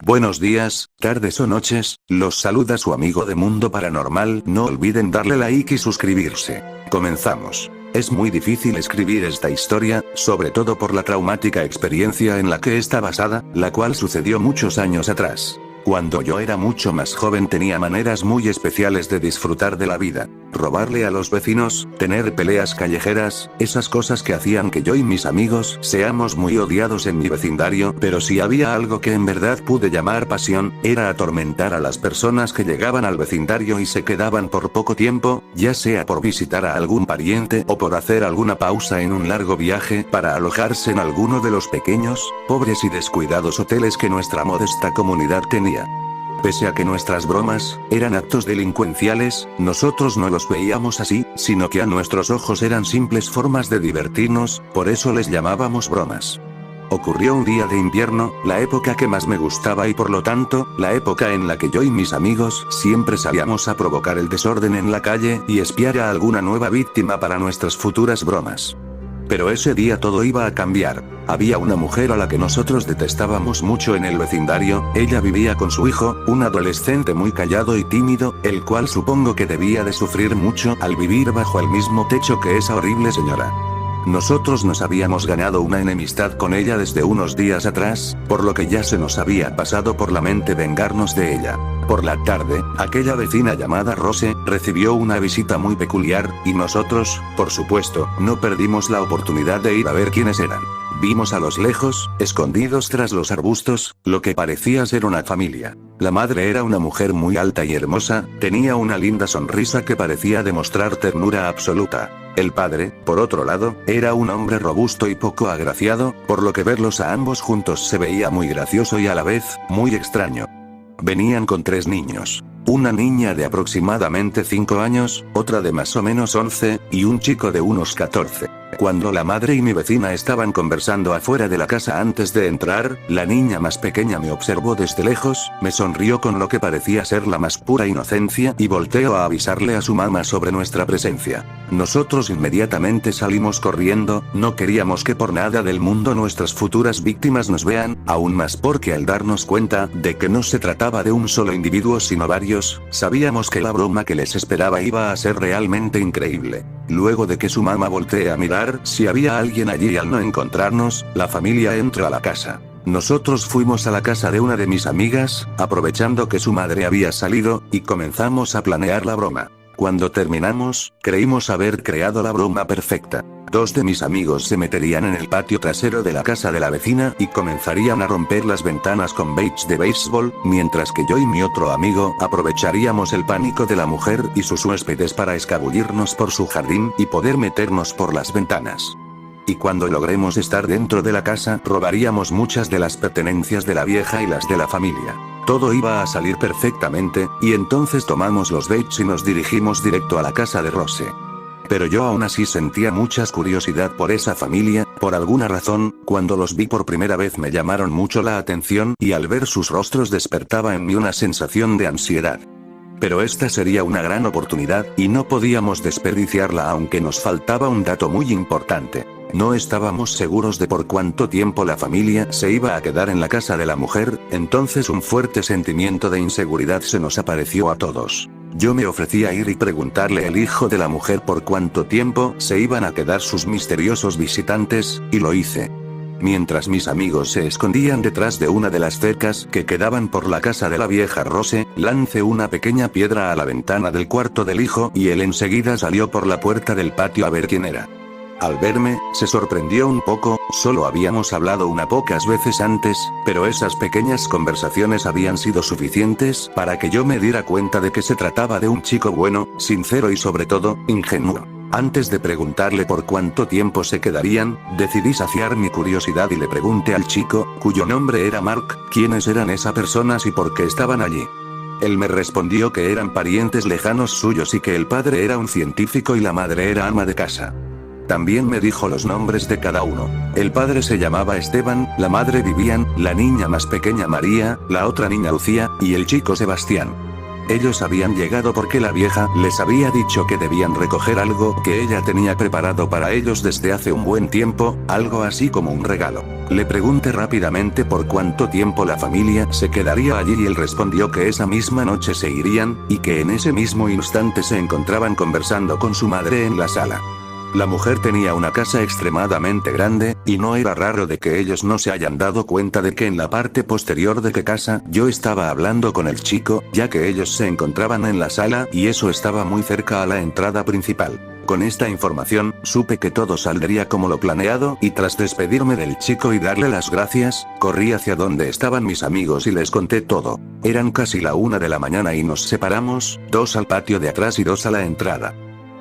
Buenos días, tardes o noches, los saluda su amigo de Mundo Paranormal. No olviden darle like y suscribirse. Comenzamos. Es muy difícil escribir esta historia, sobre todo por la traumática experiencia en la que está basada, la cual sucedió muchos años atrás. Cuando yo era mucho más joven tenía maneras muy especiales de disfrutar de la vida. Robarle a los vecinos, tener peleas callejeras, esas cosas que hacían que yo y mis amigos seamos muy odiados en mi vecindario, pero si había algo que en verdad pude llamar pasión, era atormentar a las personas que llegaban al vecindario y se quedaban por poco tiempo, ya sea por visitar a algún pariente o por hacer alguna pausa en un largo viaje para alojarse en alguno de los pequeños, pobres y descuidados hoteles que nuestra modesta comunidad tenía. Pese a que nuestras bromas eran actos delincuenciales, nosotros no los veíamos así, sino que a nuestros ojos eran simples formas de divertirnos, por eso les llamábamos bromas. Ocurrió un día de invierno, la época que más me gustaba y por lo tanto, la época en la que yo y mis amigos siempre salíamos a provocar el desorden en la calle y espiar a alguna nueva víctima para nuestras futuras bromas. Pero ese día todo iba a cambiar. Había una mujer a la que nosotros detestábamos mucho en el vecindario. Ella vivía con su hijo, un adolescente muy callado y tímido, el cual supongo que debía de sufrir mucho al vivir bajo el mismo techo que esa horrible señora. Nosotros nos habíamos ganado una enemistad con ella desde unos días atrás, por lo que ya se nos había pasado por la mente vengarnos de ella. Por la tarde, aquella vecina llamada Rose, recibió una visita muy peculiar, y nosotros, por supuesto, no perdimos la oportunidad de ir a ver quiénes eran. Vimos a los lejos, escondidos tras los arbustos, lo que parecía ser una familia. La madre era una mujer muy alta y hermosa, tenía una linda sonrisa que parecía demostrar ternura absoluta. El padre, por otro lado, era un hombre robusto y poco agraciado, por lo que verlos a ambos juntos se veía muy gracioso y a la vez, muy extraño. Venían con 3 niños. Una niña de aproximadamente 5 años, otra de más o menos 11, y un chico de unos 14. Cuando la madre y mi vecina estaban conversando afuera de la casa antes de entrar, la niña más pequeña me observó desde lejos, me sonrió con lo que parecía ser la más pura inocencia y volteó a avisarle a su mamá sobre nuestra presencia. Nosotros inmediatamente salimos corriendo, no queríamos que por nada del mundo nuestras futuras víctimas nos vean, aún más porque al darnos cuenta de que no se trataba de un solo individuo sino varios, sabíamos que la broma que les esperaba iba a ser realmente increíble. Luego de que su mamá voltee a mirar si había alguien allí y al no encontrarnos, la familia entró a la casa. Nosotros fuimos a la casa de una de mis amigas, aprovechando que su madre había salido, y comenzamos a planear la broma. Cuando terminamos, creímos haber creado la broma perfecta. 2 de mis amigos se meterían en el patio trasero de la casa de la vecina y comenzarían a romper las ventanas con bates de béisbol, mientras que yo y mi otro amigo aprovecharíamos el pánico de la mujer y sus huéspedes para escabullirnos por su jardín y poder meternos por las ventanas. Y cuando logremos estar dentro de la casa, robaríamos muchas de las pertenencias de la vieja y las de la familia. Todo iba a salir perfectamente, y entonces tomamos los baits y nos dirigimos directo a la casa de Rose. Pero yo aún así sentía mucha curiosidad por esa familia, por alguna razón, cuando los vi por primera vez me llamaron mucho la atención y al ver sus rostros despertaba en mí una sensación de ansiedad. Pero esta sería una gran oportunidad, y no podíamos desperdiciarla aunque nos faltaba un dato muy importante. No estábamos seguros de por cuánto tiempo la familia se iba a quedar en la casa de la mujer, entonces un fuerte sentimiento de inseguridad se nos apareció a todos. Yo me ofrecí a ir y preguntarle al hijo de la mujer por cuánto tiempo se iban a quedar sus misteriosos visitantes, y lo hice. Mientras mis amigos se escondían detrás de una de las cercas que quedaban por la casa de la vieja Rose, lancé una pequeña piedra a la ventana del cuarto del hijo y él enseguida salió por la puerta del patio a ver quién era. Al verme, se sorprendió un poco, solo habíamos hablado unas pocas veces antes, pero esas pequeñas conversaciones habían sido suficientes para que yo me diera cuenta de que se trataba de un chico bueno, sincero y sobre todo, ingenuo. Antes de preguntarle por cuánto tiempo se quedarían, decidí saciar mi curiosidad y le pregunté al chico, cuyo nombre era Mark, quiénes eran esas personas y por qué estaban allí. Él me respondió que eran parientes lejanos suyos y que el padre era un científico y la madre era ama de casa. También me dijo los nombres de cada uno. El padre se llamaba Esteban, la madre Vivian, la niña más pequeña María, la otra niña Lucía, y el chico Sebastián. Ellos habían llegado porque la vieja les había dicho que debían recoger algo que ella tenía preparado para ellos desde hace un buen tiempo, algo así como un regalo. Le pregunté rápidamente por cuánto tiempo la familia se quedaría allí y él respondió que esa misma noche se irían, y que en ese mismo instante se encontraban conversando con su madre en la sala. La mujer tenía una casa extremadamente grande, y no era raro de que ellos no se hayan dado cuenta de que en la parte posterior de qué casa yo estaba hablando con el chico, ya que ellos se encontraban en la sala y eso estaba muy cerca a la entrada principal. Con esta información, supe que todo saldría como lo planeado y tras despedirme del chico y darle las gracias, corrí hacia donde estaban mis amigos y les conté todo. Eran casi la 1 de la mañana y nos separamos, 2 al patio de atrás y 2 a la entrada.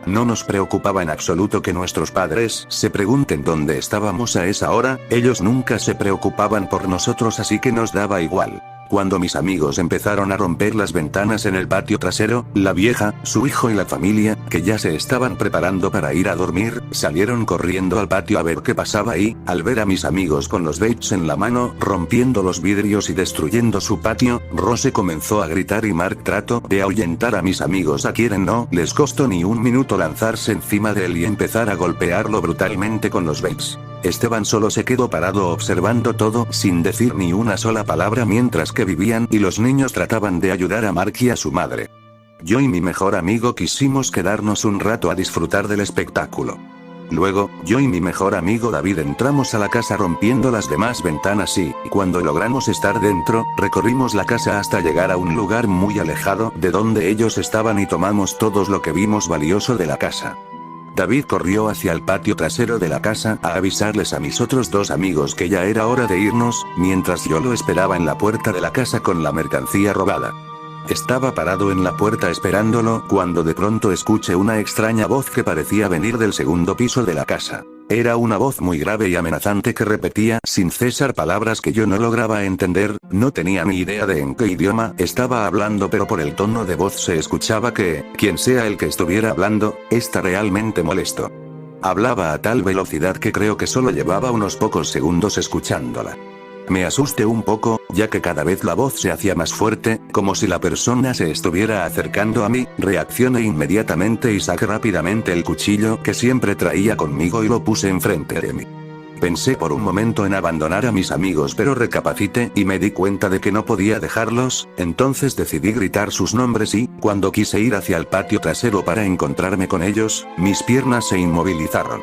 No nos preocupaba en absoluto que nuestros padres se pregunten dónde estábamos a esa hora, ellos nunca se preocupaban por nosotros así que nos daba igual. Cuando mis amigos empezaron a romper las ventanas en el patio trasero, la vieja, su hijo y la familia, que ya se estaban preparando para ir a dormir, salieron corriendo al patio a ver qué pasaba y, al ver a mis amigos con los vapes en la mano, rompiendo los vidrios y destruyendo su patio, Rose comenzó a gritar y Mark trató de ahuyentar a mis amigos a quienes no les costó ni un minuto lanzarse encima de él y empezar a golpearlo brutalmente con los vapes. Esteban solo se quedó parado observando todo sin decir ni una sola palabra mientras que vivían y los niños trataban de ayudar a Mark y a su madre. Yo y mi mejor amigo quisimos quedarnos un rato a disfrutar del espectáculo. Luego, yo y mi mejor amigo David entramos a la casa rompiendo las demás ventanas y, cuando logramos estar dentro, recorrimos la casa hasta llegar a un lugar muy alejado de donde ellos estaban y tomamos todo lo que vimos valioso de la casa. David corrió hacia el patio trasero de la casa a avisarles a mis otros 2 amigos que ya era hora de irnos, mientras yo lo esperaba en la puerta de la casa con la mercancía robada. Estaba parado en la puerta esperándolo cuando de pronto escuché una extraña voz que parecía venir del segundo piso de la casa. Era una voz muy grave y amenazante que repetía sin cesar palabras que yo no lograba entender, no tenía ni idea de en qué idioma estaba hablando pero por el tono de voz se escuchaba que, quien sea el que estuviera hablando, está realmente molesto. Hablaba a tal velocidad que creo que solo llevaba unos pocos segundos escuchándola. Me asusté un poco, ya que cada vez la voz se hacía más fuerte, como si la persona se estuviera acercando a mí, reaccioné inmediatamente y saqué rápidamente el cuchillo que siempre traía conmigo y lo puse enfrente de mí. Pensé por un momento en abandonar a mis amigos pero recapacité y me di cuenta de que no podía dejarlos, entonces decidí gritar sus nombres y, cuando quise ir hacia el patio trasero para encontrarme con ellos, mis piernas se inmovilizaron.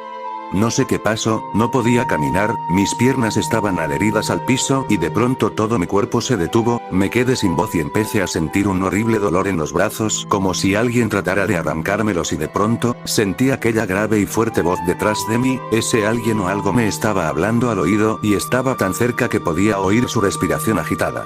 No sé qué pasó, no podía caminar, mis piernas estaban adheridas al piso y de pronto todo mi cuerpo se detuvo, me quedé sin voz y empecé a sentir un horrible dolor en los brazos como si alguien tratara de arrancármelos y de pronto, sentí aquella grave y fuerte voz detrás de mí, ese alguien o algo me estaba hablando al oído y estaba tan cerca que podía oír su respiración agitada.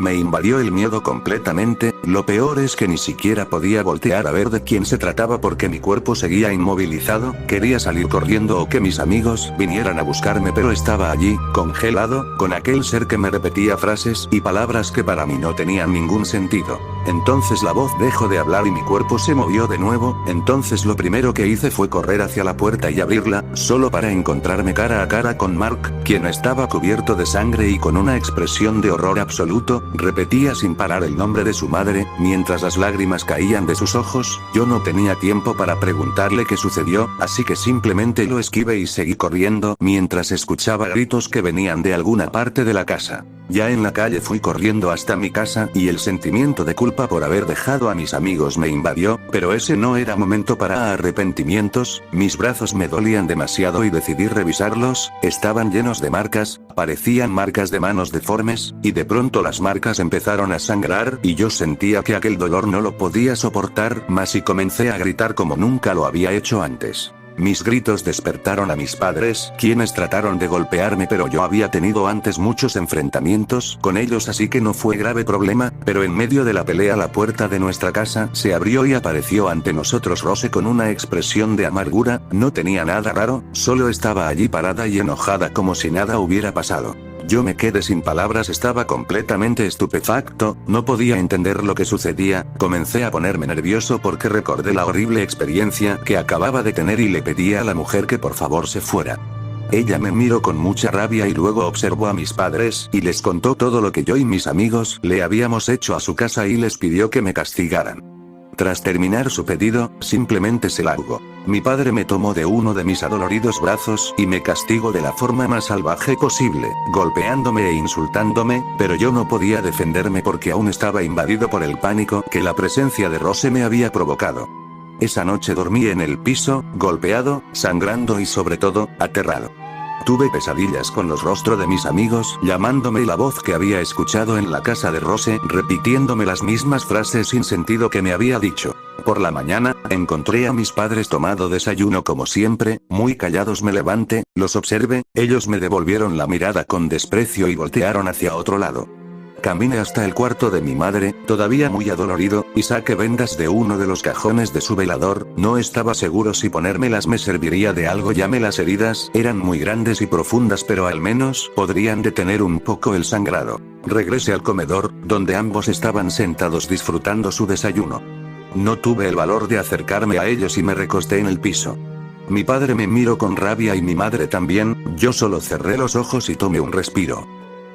Me invadió el miedo completamente, lo peor es que ni siquiera podía voltear a ver de quién se trataba porque mi cuerpo seguía inmovilizado, quería salir corriendo o que mis amigos vinieran a buscarme pero estaba allí, congelado, con aquel ser que me repetía frases y palabras que para mí no tenían ningún sentido. Entonces la voz dejó de hablar y mi cuerpo se movió de nuevo, entonces lo primero que hice fue correr hacia la puerta y abrirla, solo para encontrarme cara a cara con Mark, quien estaba cubierto de sangre y con una expresión de horror absoluto. Repetía sin parar el nombre de su madre, mientras las lágrimas caían de sus ojos. Yo no tenía tiempo para preguntarle qué sucedió, así que simplemente lo esquivé y seguí corriendo, mientras escuchaba gritos que venían de alguna parte de la casa. Ya en la calle fui corriendo hasta mi casa, y el sentimiento de culpa por haber dejado a mis amigos me invadió, pero ese no era momento para arrepentimientos, mis brazos me dolían demasiado y decidí revisarlos, estaban llenos de marcas, parecían marcas de manos deformes, y de pronto las marcas empezaron a sangrar y yo sentía que aquel dolor no lo podía soportar más y comencé a gritar como nunca lo había hecho antes. Mis gritos despertaron a mis padres, quienes trataron de golpearme pero yo había tenido antes muchos enfrentamientos con ellos así que no fue grave problema, pero en medio de la pelea la puerta de nuestra casa se abrió y apareció ante nosotros Rose con una expresión de amargura, no tenía nada raro, solo estaba allí parada y enojada como si nada hubiera pasado. Yo me quedé sin palabras, estaba completamente estupefacto, no podía entender lo que sucedía, comencé a ponerme nervioso porque recordé la horrible experiencia que acababa de tener y le pedí a la mujer que por favor se fuera. Ella me miró con mucha rabia y luego observó a mis padres y les contó todo lo que yo y mis amigos le habíamos hecho a su casa y les pidió que me castigaran. Tras terminar su pedido, simplemente se largó. Mi padre me tomó de uno de mis adoloridos brazos y me castigó de la forma más salvaje posible, golpeándome e insultándome, pero yo no podía defenderme porque aún estaba invadido por el pánico que la presencia de Rose me había provocado. Esa noche dormí en el piso, golpeado, sangrando y sobre todo, aterrado. Tuve pesadillas con los rostros de mis amigos, llamándome y la voz que había escuchado en la casa de Rose, repitiéndome las mismas frases sin sentido que me había dicho. Por la mañana, encontré a mis padres tomando desayuno como siempre, muy callados me levanté, los observé, ellos me devolvieron la mirada con desprecio y voltearon hacia otro lado. Caminé hasta el cuarto de mi madre, todavía muy adolorido, y saqué vendas de uno de los cajones de su velador, no estaba seguro si ponérmelas me serviría de algo ya que las heridas eran muy grandes y profundas pero al menos podrían detener un poco el sangrado. Regresé al comedor, donde ambos estaban sentados disfrutando su desayuno. No tuve el valor de acercarme a ellos y me recosté en el piso. Mi padre me miró con rabia y mi madre también, yo solo cerré los ojos y tomé un respiro.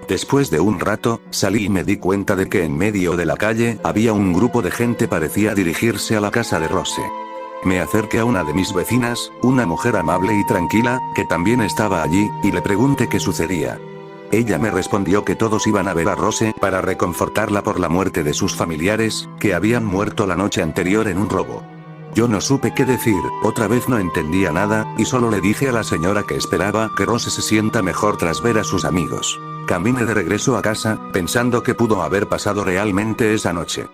Después de un rato, salí y me di cuenta de que en medio de la calle había un grupo de gente parecía dirigirse a la casa de Rose. Me acerqué a una de mis vecinas, una mujer amable y tranquila, que también estaba allí, y le pregunté qué sucedía. Ella me respondió que todos iban a ver a Rose para reconfortarla por la muerte de sus familiares, que habían muerto la noche anterior en un robo. Yo no supe qué decir, otra vez no entendía nada, y solo le dije a la señora que esperaba que Rose se sienta mejor tras ver a sus amigos. Caminé de regreso a casa, pensando que pudo haber pasado realmente esa noche.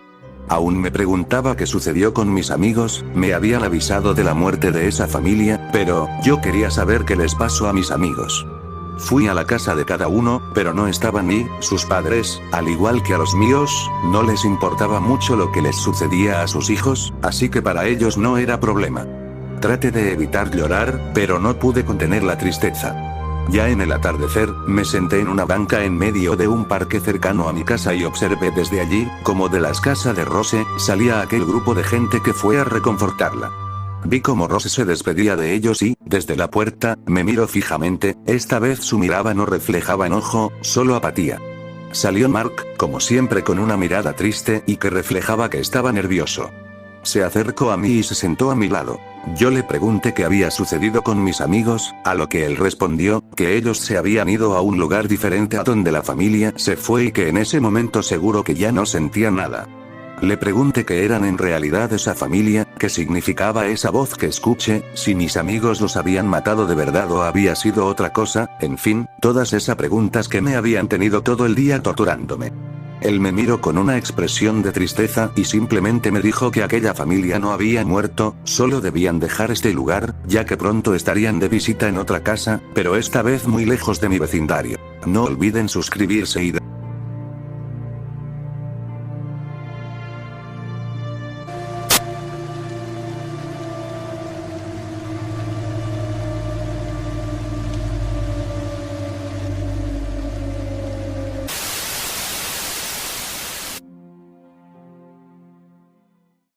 Aún me preguntaba qué sucedió con mis amigos, me habían avisado de la muerte de esa familia, pero yo quería saber qué les pasó a mis amigos. Fui a la casa de cada uno, pero no estaban ni sus padres, al igual que a los míos, no les importaba mucho lo que les sucedía a sus hijos, así que para ellos no era problema. Traté de evitar llorar, pero no pude contener la tristeza. Ya en el atardecer, me senté en una banca en medio de un parque cercano a mi casa y observé desde allí, como de las casas de Rose, salía aquel grupo de gente que fue a reconfortarla. Vi cómo Rose se despedía de ellos y, desde la puerta, me miró fijamente, esta vez su mirada no reflejaba enojo, solo apatía. Salió Mark, como siempre con una mirada triste y que reflejaba que estaba nervioso. Se acercó a mí y se sentó a mi lado. Yo le pregunté qué había sucedido con mis amigos, a lo que él respondió, que ellos se habían ido a un lugar diferente a donde la familia se fue y que en ese momento seguro que ya no sentía nada. Le pregunté qué eran en realidad esa familia, qué significaba esa voz que escuché, si mis amigos los habían matado de verdad o había sido otra cosa, en fin, todas esas preguntas que me habían tenido todo el día torturándome. Él me miró con una expresión de tristeza y simplemente me dijo que aquella familia no había muerto, solo debían dejar este lugar, ya que pronto estarían de visita en otra casa, pero esta vez muy lejos de mi vecindario. No olviden suscribirse y